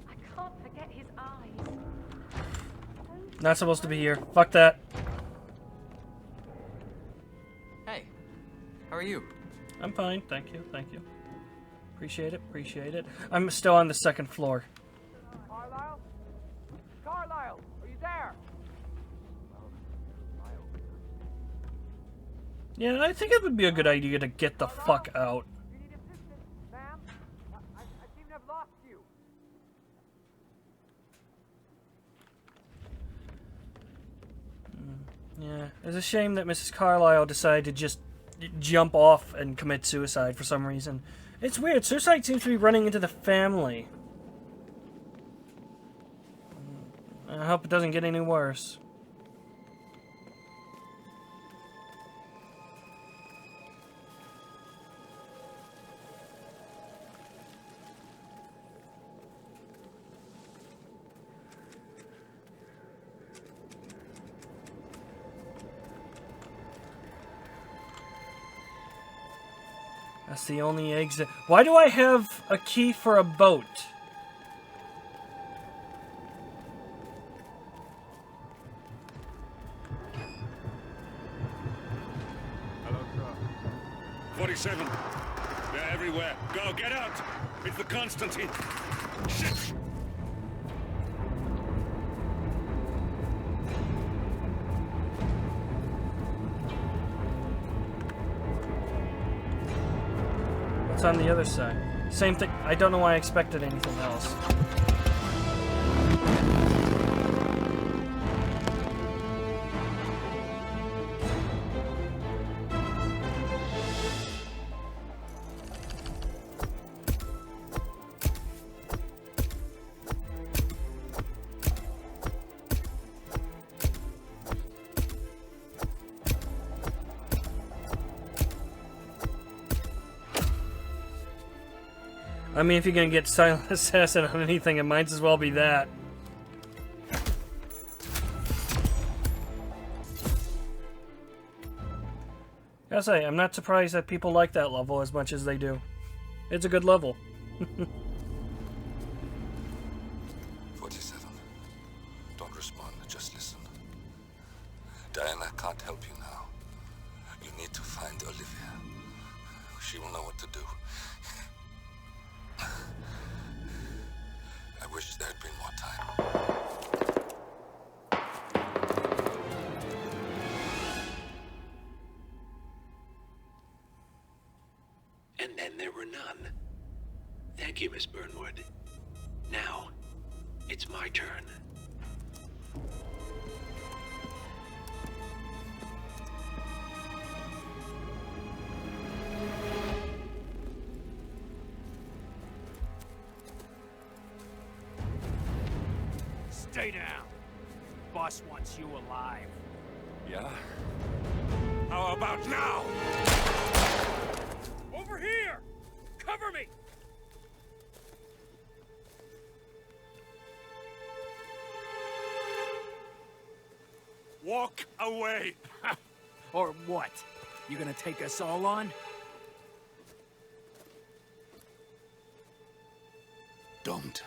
I can't forget his eyes. Not supposed to be here. Fuck that. Hey, how are you? I'm fine, thank you, thank you. Appreciate it, appreciate it. I'm still on the second floor. Carlyle? Carlyle, are you there? Yeah, I think it would be a good idea to get the fuck out. You need assistance, ma'am? I seem to have lost you. Yeah, it's a shame that Mrs. Carlyle decided to just jump off and commit suicide for some reason. It's weird, suicide seems to be running into the family. I hope it doesn't get any worse. That's the only exit. Why do I have a key for a boat? Hello, sir. 47. They're everywhere. Go, get out! It's the Constantine. Shit! What's on the other side? Same thing. I don't know why I expected anything else. I mean, if you're gonna get Silent Assassin on anything, it might as well be that. Gotta say, I'm not surprised that people like that level as much as they do. It's a good level. 47. Don't respond, just listen. Diana can't help you now. You need to find Olivia. She will know what to do. I wish there had been more time. none. Thank you, Miss Burnwood. Now, it's my turn. Stay down. Boss wants you alive. Yeah? How about now? Over here! Cover me! Walk away! Or what? You gonna take us all on? Don't.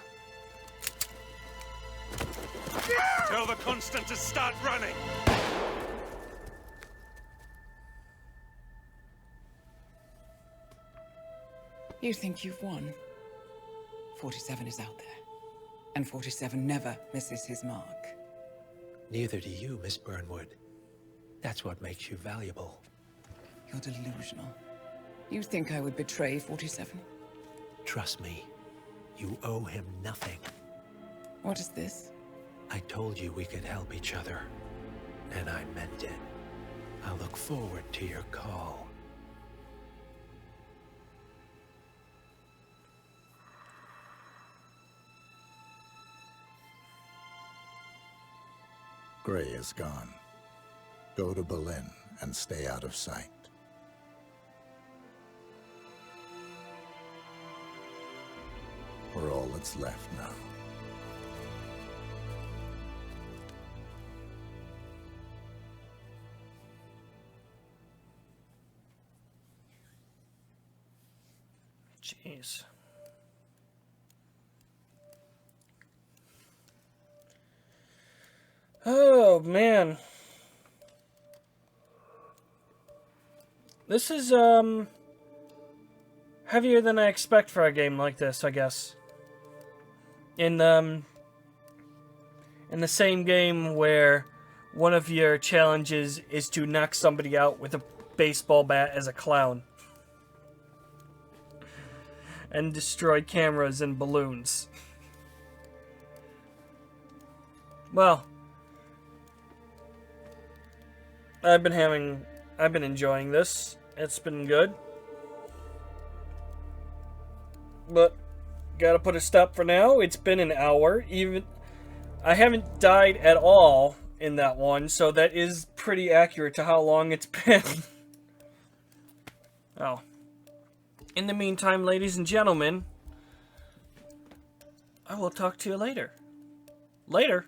Tell the Constant to start running! You think you've won? 47 is out there. And 47 never misses his mark. Neither do you, Miss Burnwood. That's what makes you valuable. You're delusional. You think I would betray 47? Trust me, you owe him nothing. What is this? I told you we could help each other, and I meant it. I'll look forward to your call. Gray is gone. Go to Berlin and stay out of sight. We're all that's left now. Jeez. Oh, man. This is, heavier than I expect for a game like this, I guess. In the same game where one of your challenges is to knock somebody out with a baseball bat as a clown. And destroy cameras and balloons. Well, I've been enjoying this. It's been good. But gotta put a stop for now. It's been an hour. I haven't died at all in that one, so that is pretty accurate to how long it's been. Oh. In the meantime, ladies and gentlemen, I will talk to you later. Later.